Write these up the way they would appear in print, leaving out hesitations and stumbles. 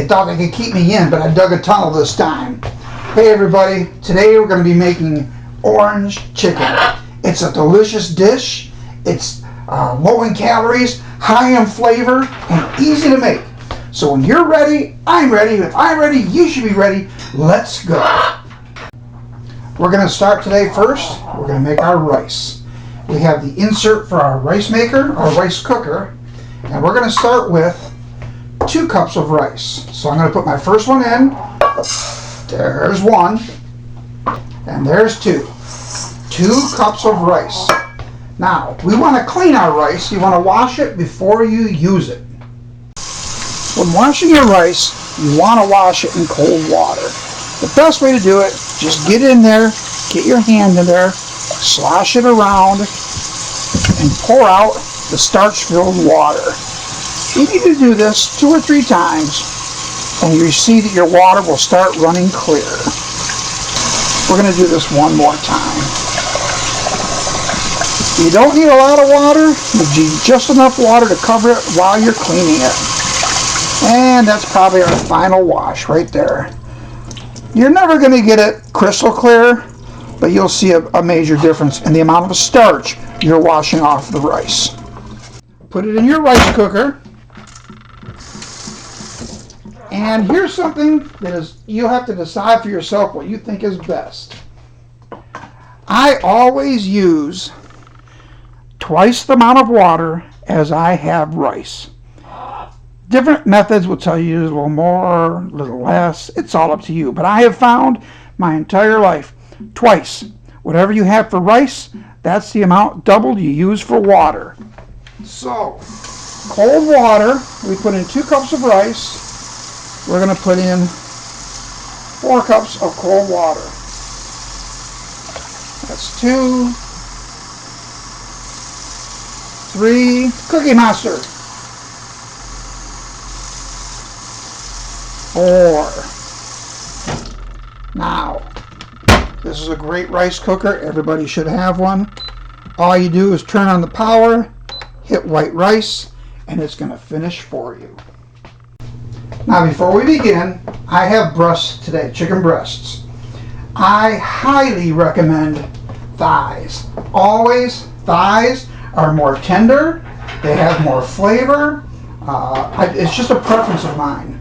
They thought they could keep me in, but I dug a tunnel this time. Hey everybody, today we're going to be making orange chicken. It's a delicious dish. It's low in calories, high in flavor, and easy to make. So when you're ready, I'm ready. If I'm ready, you should be ready. Let's go. We're going to start today first. We're going to make our rice. We have the insert for our rice maker, our rice cooker, and we're going to start with 2 cups of rice. So I'm going to put my first one in. There's 1, and there's 2. 2 cups of rice. Now, we want to clean our rice. You want to wash it before you use it. When washing your rice, you want to wash it in cold water. The best way to do it, just get in there, get your hand in there, slosh it around, and pour out the starch-filled water. You need to do this 2 or 3 times, and you see that your water will start running clear. We're going to do this one more time. You don't need a lot of water, you need just enough water to cover it while you're cleaning it. And that's probably our final wash right there. You're never going to get it crystal clear, but you'll see a major difference in the amount of starch you're washing off the rice. Put it in your rice cooker. And here's something that is, you have to decide for yourself what you think is best. I always use twice the amount of water as I have rice. Different methods will tell you a little more, a little less. It's all up to you. But I have found my entire life, twice. Whatever you have for rice, that's the amount doubled you use for water. So, cold water, we put in 2 cups of rice. We're going to put in 4 cups of cold water. That's 2, 3, Cookie Monster. 4. Now, this is a great rice cooker. Everybody should have one. All you do is turn on the power, hit white rice, and it's going to finish for you. Now, before we begin, I have breasts today, chicken breasts. I highly recommend thighs. Always, thighs are more tender. They have more flavor. It's just a preference of mine.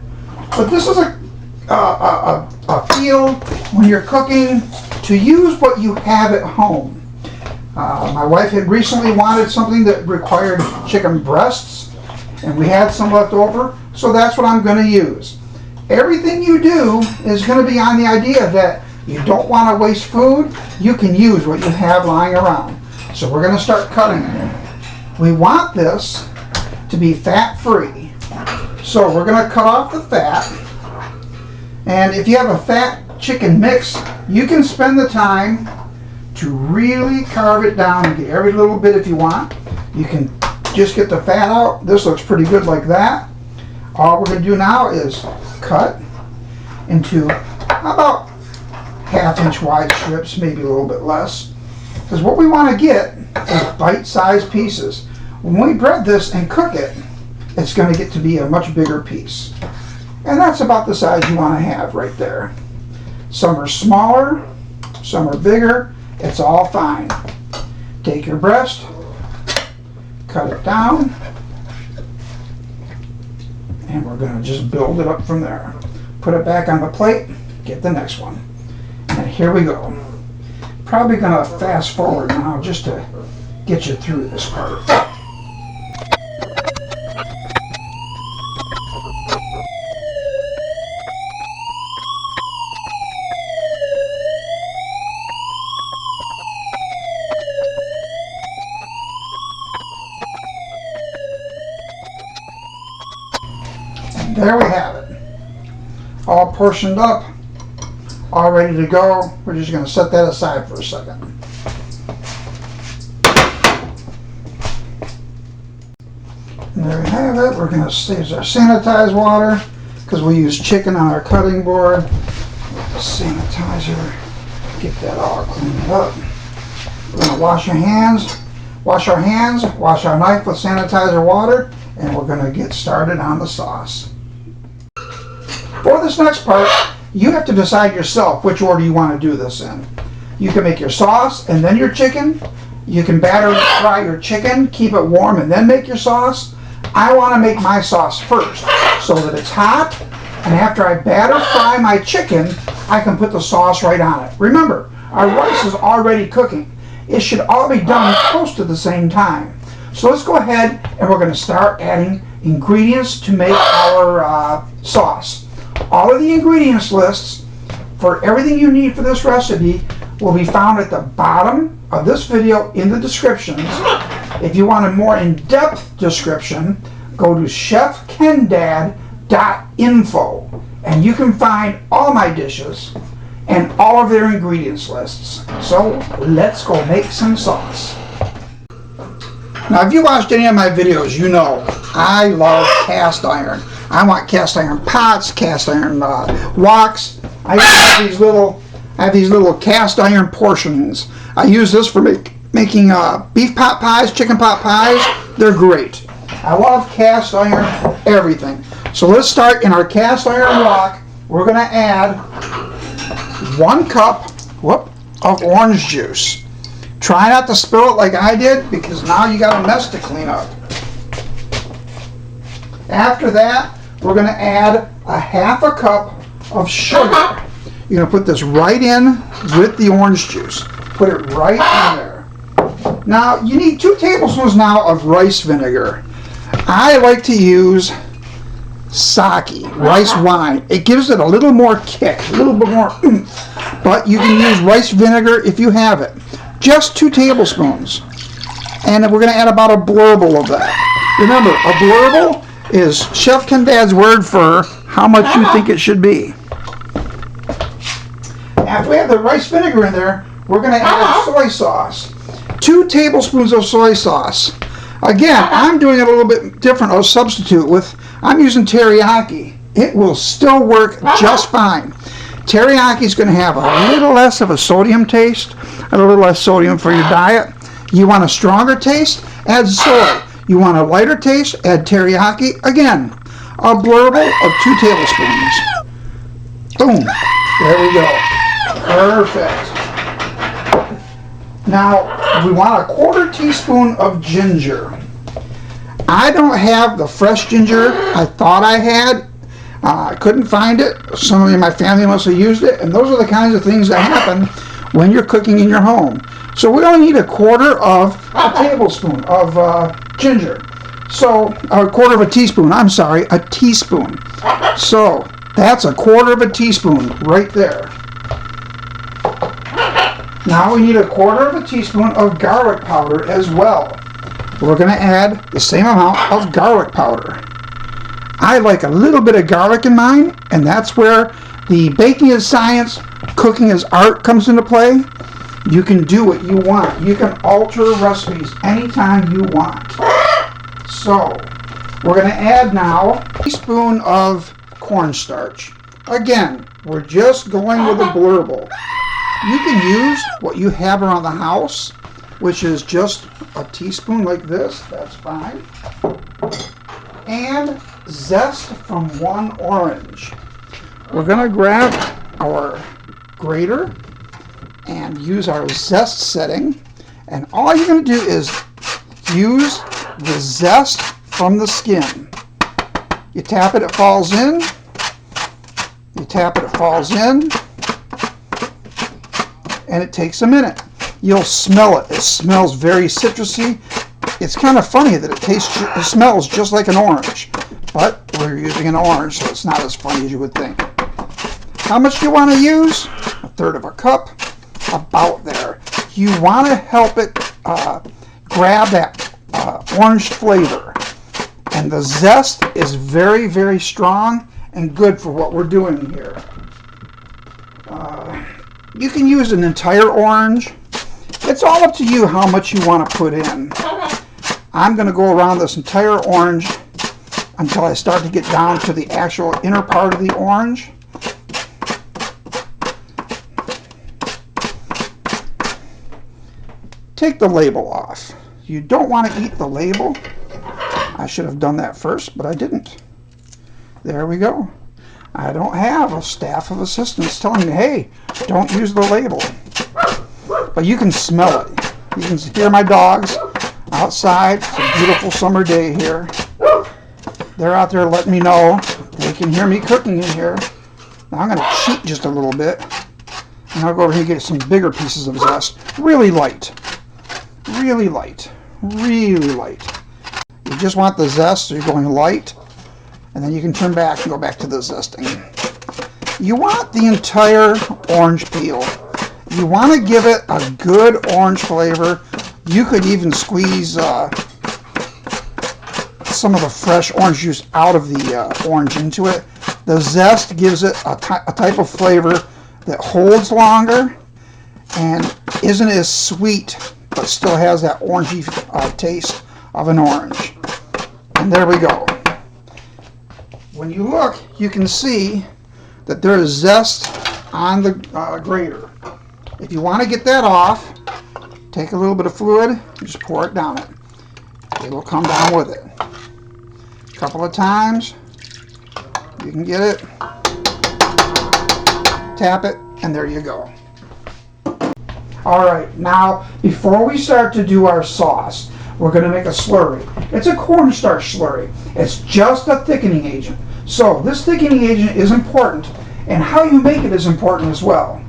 But this is a feel when you're cooking to use what you have at home. My wife had recently wanted something that required chicken breasts, and we had some left over, so that's what I'm going to use. Everything you do is going to be on the idea that you don't want to waste food. You can use what you have lying around. So we're going to start cutting it. We want this to be fat-free. So we're going to cut off the fat. And if you have a fat chicken mix, you can spend the time to really carve it down and get every little bit if you want. You can just get the fat out. This looks pretty good like that. All we're going to do now is cut into about 1/2 inch wide strips, maybe a little bit less. Because what we want to get is bite-sized pieces. When we bread this and cook it, it's going to get to be a much bigger piece. And that's about the size you want to have right there. Some are smaller, some are bigger. It's all fine. Take your breast, cut it down, and we're going to just build it up from there. Put it back on the plate, get the next one. And here we go. Probably going to fast forward now just to get you through this part. There we have it, all portioned up, all ready to go. We're just going to set that aside for a second. And there we have it. We're going to use our sanitized water because we use chicken on our cutting board. Sanitizer, get that all cleaned up. We're going to wash our hands, wash our knife with sanitizer water, and we're going to get started on the sauce. For this next part, you have to decide yourself which order you want to do this in. You can make your sauce and then your chicken. You can batter fry your chicken, keep it warm, and then make your sauce. I want to make my sauce first so that it's hot, and after I batter fry my chicken, I can put the sauce right on it. Remember, our rice is already cooking. It should all be done close to the same time. So let's go ahead and we're going to start adding ingredients to make our sauce. All of the ingredients lists for everything you need for this recipe will be found at the bottom of this video in the descriptions. If you want a more in-depth description, go to CHEFKenDad.INFO and you can find all my dishes and all of their ingredients lists. So let's go make some sauce. Now if you watched any of my videos, you know I love cast iron. I want cast iron pots, cast iron woks. I have these little cast iron portions. I use this for making beef pot pies, chicken pot pies. They're great. I love cast iron everything. So let's start in our cast iron wok. We're going to add 1 cup of orange juice. Try not to spill it like I did, because now you got a mess to clean up. After that, we're going to add a 1/2 cup of sugar. You're going to put this right in with the orange juice. Put it right in there. Now, you need 2 tablespoons now of rice vinegar. I like to use sake, rice wine. It gives it a little more kick, a little bit more oomph. But you can use rice vinegar if you have it. Just 2 tablespoons. And we're going to add about a blurble of that. Remember, a blurble is Chef Ken Dad's word for how much you think it should be. After we have the rice vinegar in there, we're going to add soy sauce. 2 tablespoons of soy sauce. Again, I'm doing it a little bit different. I'll substitute with, I'm using teriyaki. It will still work just fine. Teriyaki is going to have a little less of a sodium taste, and a little less sodium for your diet. You want a stronger taste? Add soy. You want a lighter taste? Add teriyaki. Again, a blurble of 2 tablespoons. Boom. There we go. Perfect. Now, we want a 1/4 teaspoon of ginger. I don't have the fresh ginger I thought I had. I couldn't find it. Somebody in my family must have used it, and those are the kinds of things that happen when you're cooking in your home. So we only need a 1/4 of a tablespoon of ginger. So, a 1/4 teaspoon, I'm sorry, a teaspoon. So, that's a 1/4 teaspoon right there. Now we need a 1/4 teaspoon of garlic powder as well. We're going to add the same amount of garlic powder. I like a little bit of garlic in mine, and that's where the baking is science, cooking is art comes into play. You can do what you want. You can alter recipes anytime you want. So, we're going to add now a teaspoon of cornstarch. Again, we're just going with a blurble. You can use what you have around the house, which is just a teaspoon like this. That's fine. And zest from 1 orange. We're going to grab our grater and use our zest setting, and all you're going to do is use the zest from the skin. You tap it, it falls in. You tap it, it falls in. And it takes a minute. You'll smell it. It smells very citrusy. It's kind of funny that it smells just like an orange, but we're using an orange, so it's not as funny as you would think. How much do you want to use? 1/3 cup, about there. You want to help it grab that orange flavor. And the zest is very, very strong and good for what we're doing here. You can use an entire orange. It's all up to you how much you want to put in. I'm going to go around this entire orange until I start to get down to the actual inner part of the orange. Take the label off. You don't want to eat the label. I should have done that first, but I didn't. There we go. I don't have a staff of assistants telling me, hey, don't use the label. But you can smell it. You can hear my dogs outside. It's a beautiful summer day here. They're out there letting me know they can hear me cooking in here. Now I'm going to cheat just a little bit. And I'll go over here and get some bigger pieces of zest. Really light. Really light. Really light. You just want the zest, so you're going light. And then you can turn back and go back to the zesting. You want the entire orange peel. You want to give it a good orange flavor. You could even squeeze some of the fresh orange juice out of the orange into it. The zest gives it a type of flavor that holds longer and isn't as sweet, but still has that orangey taste of an orange. And there we go. When you look, you can see that there is zest on the grater. If you want to get that off, take a little bit of fluid and just pour it down it. It will come down with it. A couple of times, you can get it, tap it, and there you go. Alright, now before we start to do our sauce, we're going to make a slurry. It's a cornstarch slurry. It's just a thickening agent. So this thickening agent is important, and how you make it is important as well.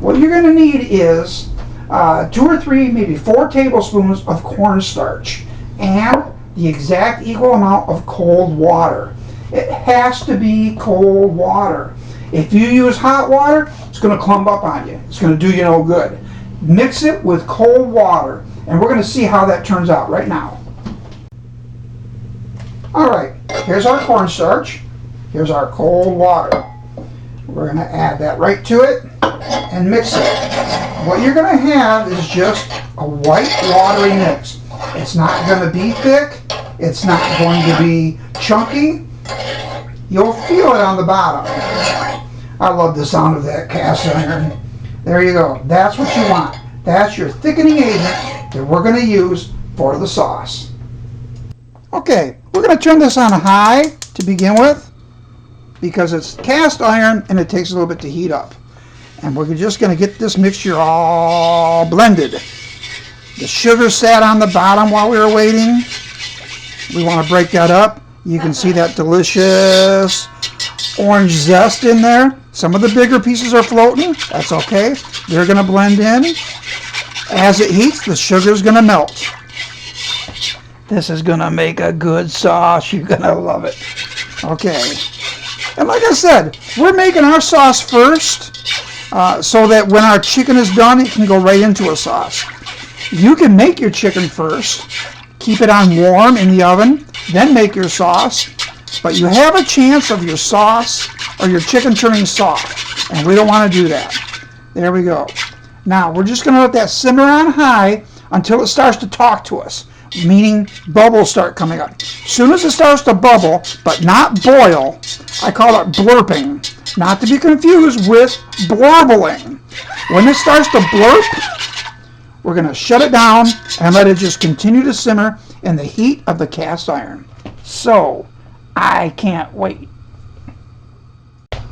What you're going to need is 2 or 3, maybe 4 tablespoons of cornstarch and the exact equal amount of cold water. It has to be cold water. If you use hot water, it's going to clump up on you. It's going to do you no good. Mix it with cold water, and we're going to see how that turns out right now. Alright, here's our cornstarch. Here's our cold water. We're going to add that right to it and mix it. What you're going to have is just a white watery mix. It's not going to be thick. It's not going to be chunky. You'll feel it on the bottom. I love the sound of that cast iron. There you go. That's what you want. That's your thickening agent that we're going to use for the sauce. Okay, we're going to turn this on high to begin with because it's cast iron and it takes a little bit to heat up. And we're just going to get this mixture all blended. The sugar sat on the bottom while we were waiting. We want to break that up. You can see that delicious orange zest in there. Some of the bigger pieces are floating. That's okay. They're going to blend in. As it heats, the sugar is going to melt. This is going to make a good sauce. You're going to love it. Okay. And like I said, we're making our sauce first so that when our chicken is done, it can go right into a sauce. You can make your chicken first, keep it on warm in the oven, then make your sauce. But you have a chance of your sauce or your chicken turning soft, and we don't want to do that. There we go. Now we're just going to let that simmer on high until it starts to talk to us, meaning bubbles start coming up. As soon as it starts to bubble, but not boil, I call it blurping, not to be confused with blorbling. When it starts to blurp, we're going to shut it down and let it just continue to simmer in the heat of the cast iron. So, I can't wait.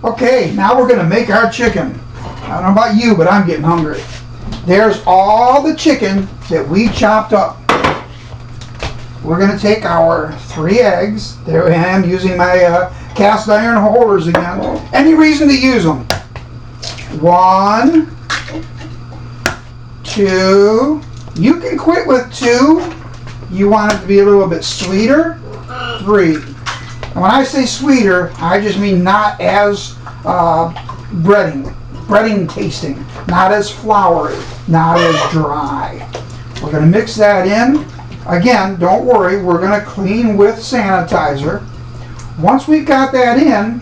Okay, now we're going to make our chicken. I don't know about you, but I'm getting hungry. There's all the chicken that we chopped up. We're going to take our 3 eggs. There I am using my cast iron holders again. Any reason to use them. 1, 2. You can quit with 2. You want it to be a little bit sweeter. 3. And when I say sweeter, I just mean not as breading tasting, not as floury, not as dry. We're going to mix that in. Again, don't worry, we're going to clean with sanitizer. Once we've got that in,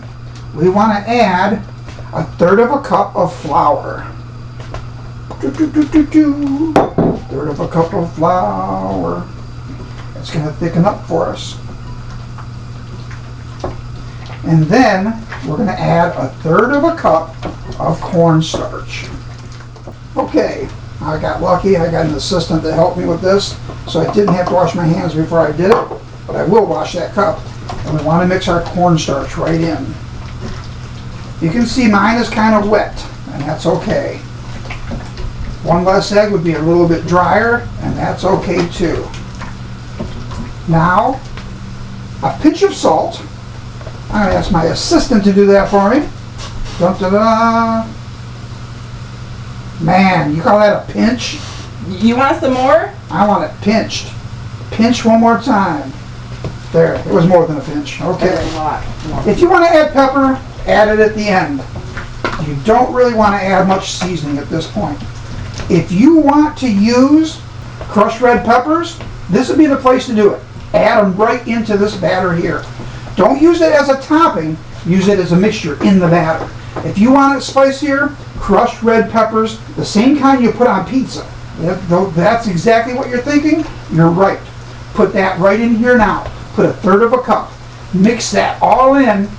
we want to add 1/3 cup of flour. 1/3 cup of flour. That's going to thicken up for us. And then we're going to add 1/3 cup of cornstarch. Okay, I got lucky. I got an assistant that helped me with this, so I didn't have to wash my hands before I did it, but I will wash that cup. And we want to mix our cornstarch right in. You can see mine is kind of wet, and that's okay. One less egg would be a little bit drier, and that's okay too. Now, a pinch of salt. I'm going to ask my assistant to do that for me. Dun, dun, dun. Man, you call that a pinch? You want some more? I want it pinched. Pinch one more time. There, it was more than a pinch. Okay. If you want to add pepper, add it at the end. You don't really want to add much seasoning at this point. If you want to use crushed red peppers, this would be the place to do it. Add them right into this batter here. Don't use it as a topping, use it as a mixture in the batter. If you want it spicier, crushed red peppers, the same kind you put on pizza. That's exactly what you're thinking. You're right. Put that right in here now. Put 1/3 of a cup. Mix that all in,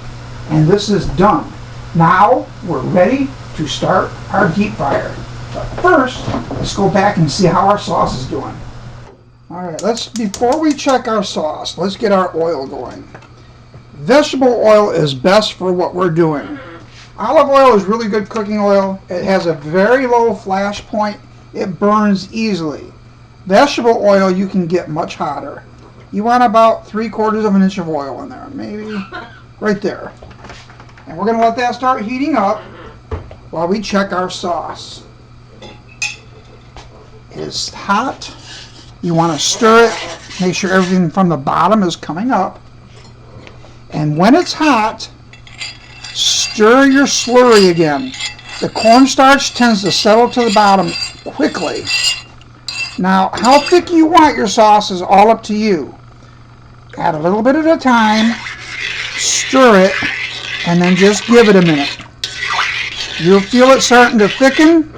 and this is done. Now we're ready to start our deep fryer. But first, let's go back and see how our sauce is doing. All right, before we check our sauce, let's get our oil going. Vegetable oil is best for what we're doing. Olive oil is really good cooking oil. It has a very low flash point. It burns easily. Vegetable oil you can get much hotter. You want about 3/4 of an inch of oil in there, maybe right there. And we're going to let that start heating up while we check our sauce. It is hot. You want to stir it, make sure everything from the bottom is coming up. And when it's hot, stir your slurry again. The cornstarch tends to settle to the bottom quickly. Now, how thick you want your sauce is all up to you. Add a little bit at a time, stir it, and then just give it a minute. You'll feel it starting to thicken,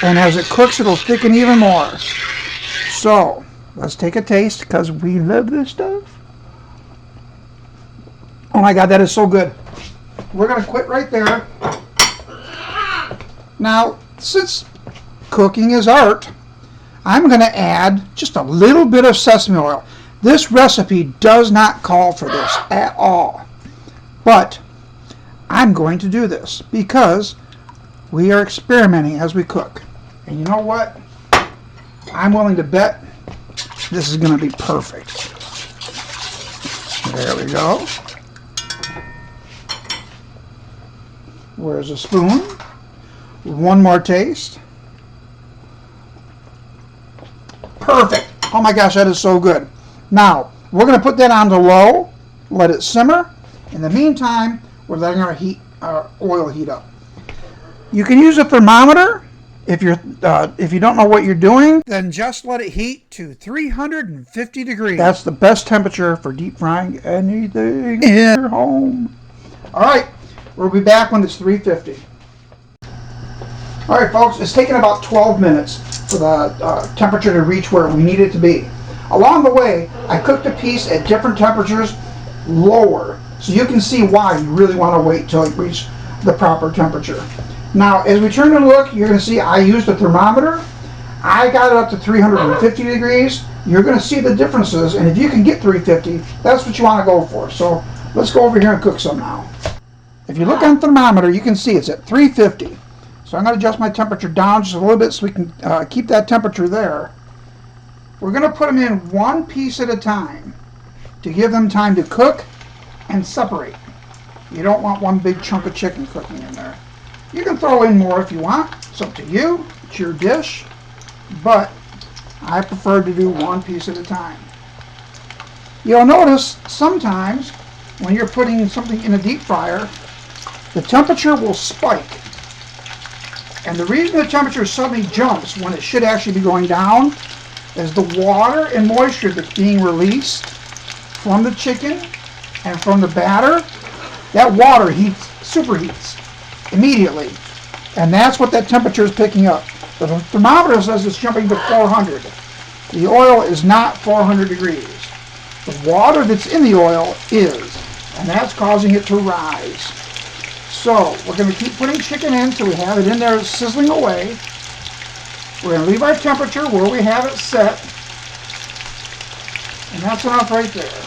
and as it cooks, it'll thicken even more. So, let's take a taste, because we love this stuff. Oh my God, that is so good. We're going to quit right there. Now, since cooking is art, I'm going to add just a little bit of sesame oil. This recipe does not call for this at all. But I'm going to do this because we are experimenting as we cook. And you know what? I'm willing to bet this is going to be perfect. There we go. Where's a spoon? One more taste. Perfect. Oh my gosh, that is so good. Now, we're going to put that on to low, let it simmer. In the meantime, we're letting our oil heat up. You can use a thermometer. If you don't know what you're doing, then just let it heat to 350 degrees. That's the best temperature for deep frying anything in your home. All right, we'll be back when it's 350. All right, folks, it's taken about 12 minutes for the temperature to reach where we need it to be. Along the way, I cooked a piece at different temperatures lower, so you can see why you really want to wait till it reaches the proper temperature. Now, as we turn and look, you're going to see I used a thermometer. I got it up to 350 degrees. You're going to see the differences, and if you can get 350, that's what you want to go for. So let's go over here and cook some now. If you look on the thermometer, you can see it's at 350. So I'm going to adjust my temperature down just a little bit so we can keep that temperature there. We're going to put them in one piece at a time to give them time to cook and separate. You don't want one big chunk of chicken cooking in there. You can throw in more if you want. It's up to you. It's your dish. But I prefer to do one piece at a time. You'll notice sometimes when you're putting something in a deep fryer, the temperature will spike. And the reason the temperature suddenly jumps when it should actually be going down is the water and moisture that's being released from the chicken and from the batter. That water superheats immediately. And that's what that temperature is picking up. The thermometer says it's jumping to 400. The oil is not 400 degrees. The water that's in the oil is, and that's causing it to rise. So we're going to keep putting chicken in until we have it in there sizzling away. We're going to leave our temperature where we have it set. And that's enough right there.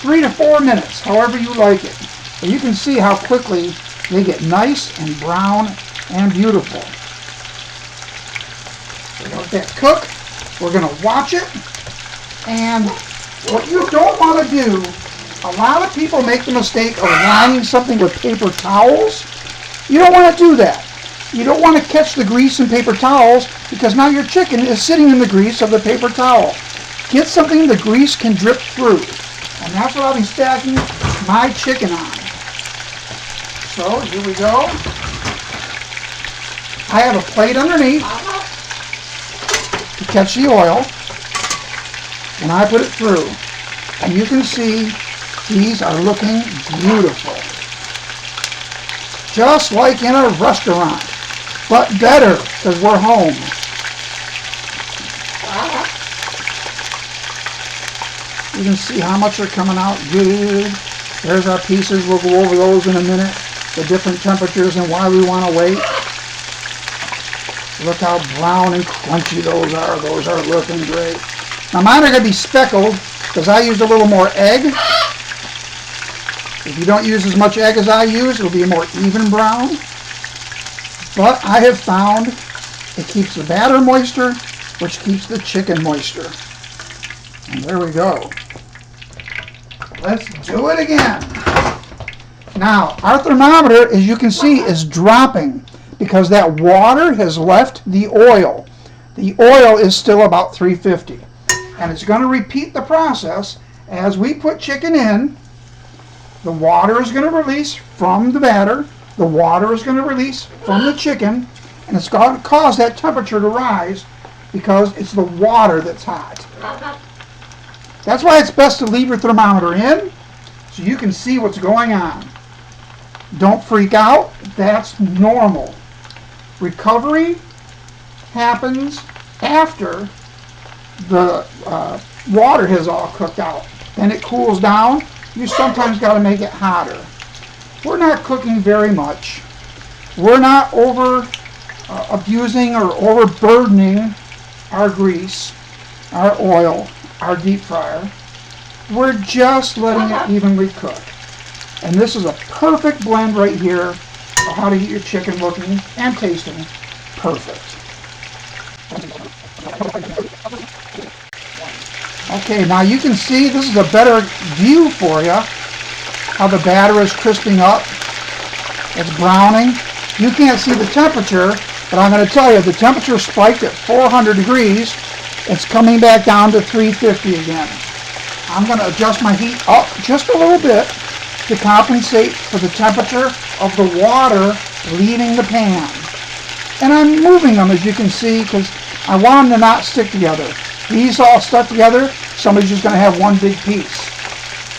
3 to 4 minutes, however you like it. But you can see how quickly they get nice and brown and beautiful. So let that cook. We're going to watch it. And what you don't want to do, a lot of people make the mistake of lining something with paper towels. You don't want to do that. You don't want to catch the grease in paper towels because now your chicken is sitting in the grease of the paper towel. Get something the grease can drip through. And that's what I'll be stacking my chicken on. So here we go. I have a plate underneath to catch the oil. And I put it through. And you can see these are looking beautiful. Just like in a restaurant. But better, because we're home. You can see how much are coming out good. There's our pieces. We'll go over those in a minute. The different temperatures and why we want to wait. Look how brown and crunchy those are. Those are looking great. Now mine are going to be speckled because I used a little more egg. If you don't use as much egg as I use, it'll be a more even brown. But I have found it keeps the batter moisture, which keeps the chicken moisture. And there we go. Let's do it again. Now, our thermometer, as you can see, is dropping because that water has left the oil. The oil is still about 350. And it's going to repeat the process as we put chicken in. The water is going to release from the batter. The water is going to release from the chicken, and it's going to cause that temperature to rise because it's the water that's hot. That's why it's best to leave your thermometer in so you can see what's going on. Don't freak out. That's normal. Recovery happens after the water has all cooked out. Then it cools down. You sometimes got to make it hotter. We're not cooking very much. We're not over abusing or overburdening our grease, our oil, our deep fryer. We're just letting it evenly cook. And this is a perfect blend right here of how to get your chicken looking and tasting perfect. Okay, now you can see this is a better view for you. How the batter is crisping up. It's browning. You can't see the temperature, but I'm going to tell you, the temperature spiked at 400 degrees. It's coming back down to 350 again. I'm going to adjust my heat up just a little bit to compensate for the temperature of the water leaving the pan. And I'm moving them, as you can see, because I want them to not stick together. These all stuck together, somebody's just going to have one big piece.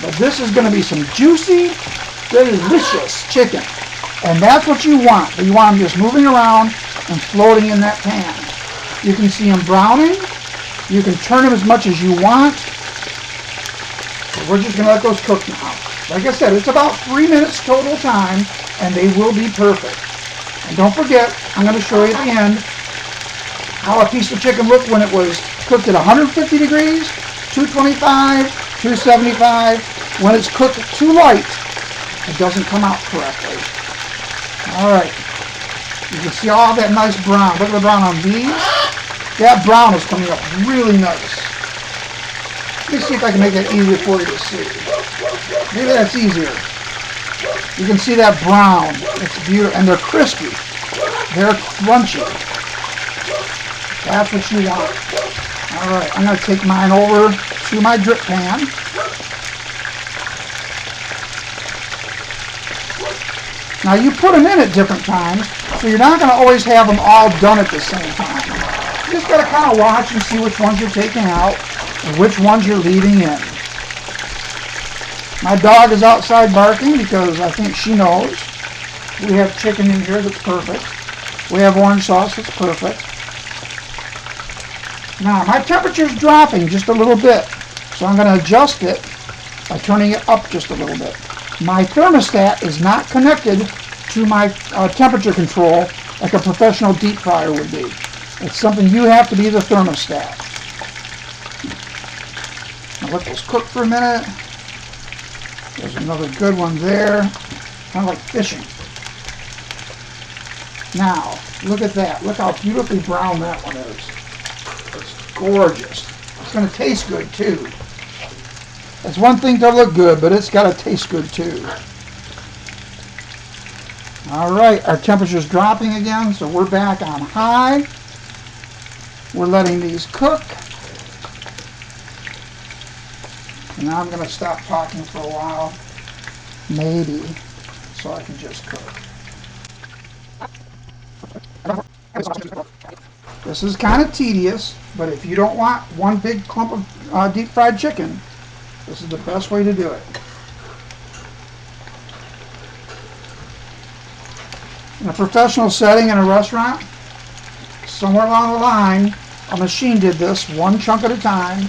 But this is going to be some juicy, delicious chicken. And that's what you want. But you want them just moving around and floating in that pan. You can see them browning. You can turn them as much as you want. So we're just going to let those cook now. Like I said, it's about 3 minutes total time, and they will be perfect. And don't forget, I'm going to show you at the end how a piece of chicken looked when it was cooked at 150 degrees, 225, 275. When it's cooked too light, it doesn't come out correctly. All right. You can see all that nice brown. Look at the brown on these. That brown is coming up really nice. Let me see if I can make that easier for you to see. Maybe that's easier. You can see that brown. It's beautiful. And they're crispy. They're crunchy. That's what you want. All right. I'm going to take mine over to my drip pan. Now you put them in at different times, so you're not going to always have them all done at the same time. You just got to kind of watch and see which ones you're taking out and which ones you're leaving in. My dog is outside barking because I think she knows. We have chicken in here that's perfect. We have orange sauce that's perfect. Now my temperature's dropping just a little bit, so I'm going to adjust it by turning it up just a little bit. My thermostat is not connected to my temperature control like a professional deep fryer would be. It's something you have to be the thermostat. Now let those cook for a minute. There's another good one there. Kind of like fishing. Now, look at that. Look how beautifully brown that one is. It's gorgeous. It's going to taste good, too. It's one thing to look good, but it's got to taste good, too. All right, our temperature's dropping again, so we're back on high. We're letting these cook. And now I'm going to stop talking for a while, maybe, so I can just cook. This is kind of tedious, but if you don't want one big clump of deep fried chicken, this is the best way to do it. In a professional setting in a restaurant, somewhere along the line, a machine did this one chunk at a time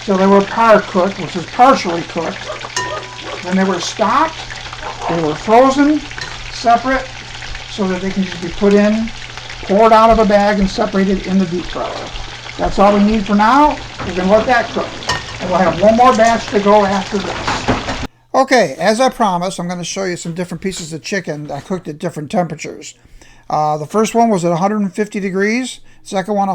till they were par cooked, which is partially cooked. Then they were stopped, they were frozen, separate, so that they can just be put in, poured out of a bag, and separated in the deep fryer. That's all we need for now. We're going to let that cook. And we'll have one more batch to go after this. Okay, as I promised, I'm going to show you some different pieces of chicken that I cooked at different temperatures. The first one was at 150 degrees, second one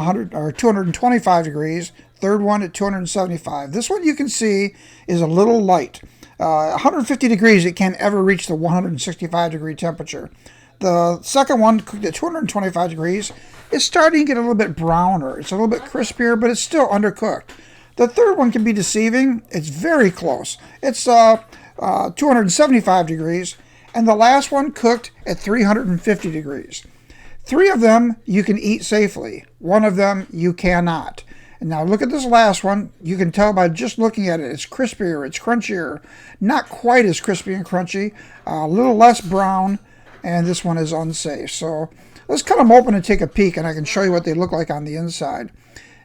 225 degrees, third one at 275. This one you can see is a little light. 150 degrees, it can't ever reach the 165 degree temperature. The second one, cooked at 225 degrees, is starting to get a little bit browner. It's a little bit crispier, but it's still undercooked. The third one can be deceiving. It's very close. It's 275 degrees. And the last one cooked at 350 degrees. 3 of them you can eat safely. 1 of them you cannot. And now look at this last one. You can tell by just looking at it. It's crispier, it's crunchier. Not quite as crispy and crunchy. A little less brown. And this one is unsafe. So let's cut them open and take a peek, and I can show you what they look like on the inside.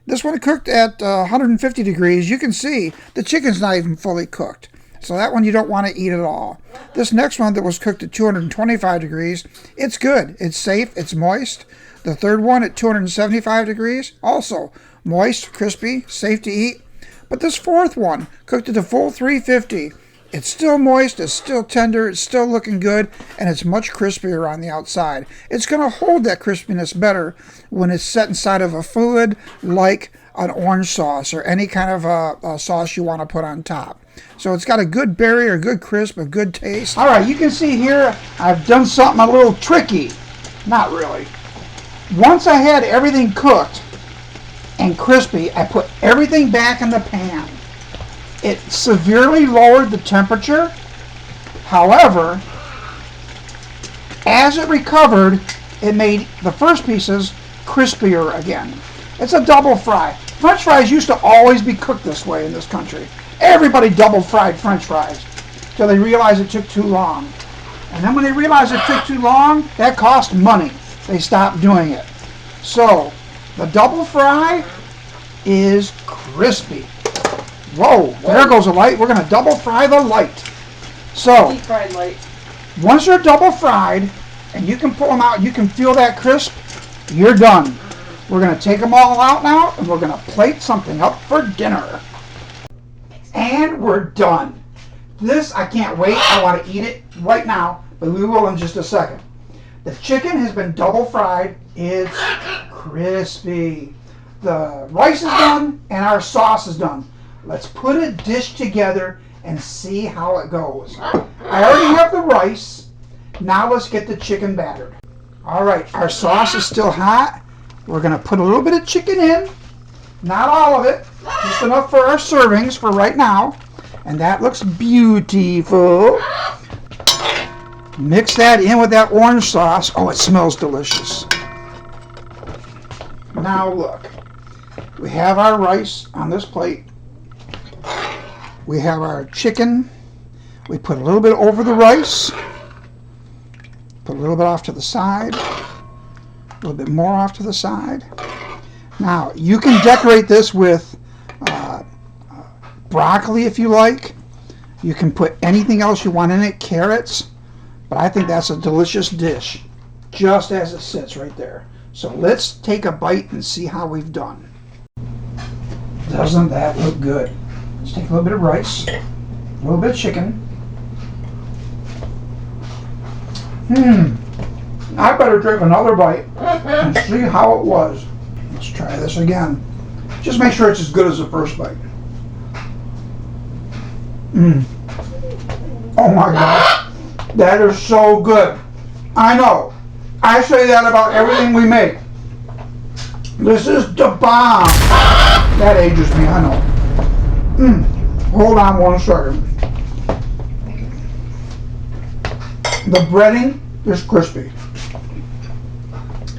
This one cooked at 150 degrees. You can see the chicken's not even fully cooked. So that one you don't want to eat at all. This next one that was cooked at 225 degrees, it's good. It's safe. It's moist. The third one at 275 degrees, also moist, crispy, safe to eat. But this fourth one, cooked at a full 350, it's still moist, it's still tender, it's still looking good, and it's much crispier on the outside. It's going to hold that crispiness better when it's set inside of a fluid like an orange sauce or any kind of a sauce you want to put on top. So it's got a good barrier, a good crisp, a good taste. All right, you can see here I've done something a little tricky. Not really. Once I had everything cooked and crispy, I put everything back in the pan. It severely lowered the temperature. However, as it recovered, it made the first pieces crispier again. It's a double fry. French fries used to always be cooked this way in this country. Everybody double fried French fries till they realized it took too long. And then when they realized it took too long, that cost money. They stopped doing it. So the double fry is crispy. Whoa, there goes a light. We're going to double fry the light. So, Deep fried light. once they're double fried, and you can pull them out, you can feel that crisp, you're done. We're going to take them all out now, and we're going to plate something up for dinner. And we're done. This, I can't wait. I want to eat it right now, but we will in just a second. The chicken has been double fried. It's crispy. The rice is done, and our sauce is done. Let's put a dish together and see how it goes. I already have the rice. Now let's get the chicken battered. All right, our sauce is still hot. We're going to put a little bit of chicken in. Not all of it. Just enough for our servings for right now. And that looks beautiful. Mix that in with that orange sauce. Oh, it smells delicious. Now look. We have our rice on this plate. We have our chicken. We put a little bit over the rice. Put a little bit off to the side. A little bit more off to the side. Now, you can decorate this with broccoli if you like. You can put anything else you want in it, carrots. But I think that's a delicious dish, just as it sits right there. So let's take a bite and see how we've done. Doesn't that look good? Let's take a little bit of rice, a little bit of chicken, I better drink another bite and see how it was. Let's try this again. Just make sure it's as good as the first bite. Oh my gosh, that is so good. I know, I say that about everything we make. This is the bomb. That ages me, I know. Hold on one second. The breading is crispy.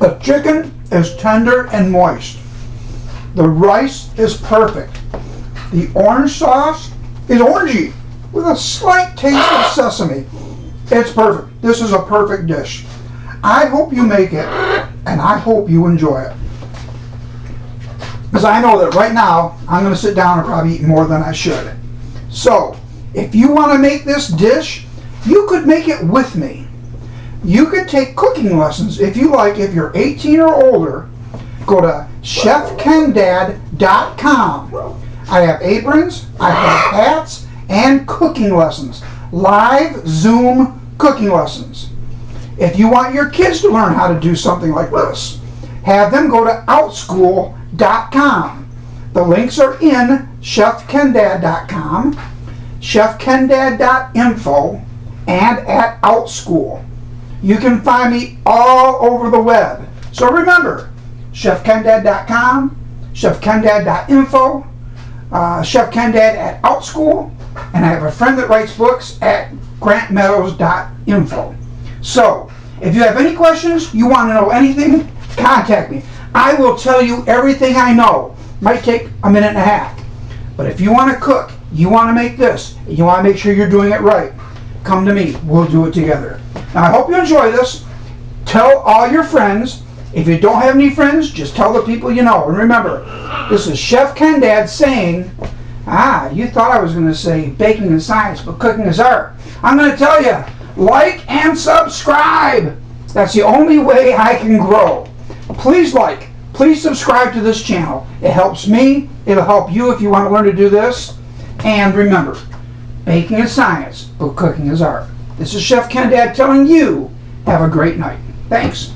The chicken is tender and moist. The rice is perfect. The orange sauce is orangey with a slight taste of sesame. It's perfect. This is a perfect dish. I hope you make it, and I hope you enjoy it. Because I know that right now, I'm going to sit down and probably eat more than I should. So, if you want to make this dish, you could make it with me. You could take cooking lessons if you like. If you're 18 or older, go to CHEFKenDad.INFO. I have aprons, I have hats, and cooking lessons. Live Zoom cooking lessons. If you want your kids to learn how to do something like this, have them go to outschool.com. The links are in CHEFKenDad.com, CHEFKenDad.INFO, and at Outschool. You can find me all over the web. So remember, CHEFKenDad.com, CHEFKenDad.INFO, CHEFKenDad at Outschool, and I have a friend that writes books at grantmeadows.info. So, if you have any questions, you want to know anything, contact me. I will tell you everything I know. Might take a minute and a half. But if you want to cook, you want to make this, and you want to make sure you're doing it right, come to me. We'll do it together. Now, I hope you enjoy this. Tell all your friends. If you don't have any friends, just tell the people you know. And remember, this is Chef Ken Dad saying, you thought I was going to say baking is science, but cooking is art. I'm going to tell you, like and subscribe. That's the only way I can grow. Please like, please subscribe to this channel. It helps me. It'll help you if you want to learn to do this. And remember, baking is science, but cooking is art. This is Chef Ken Dad telling you, have a great night. Thanks.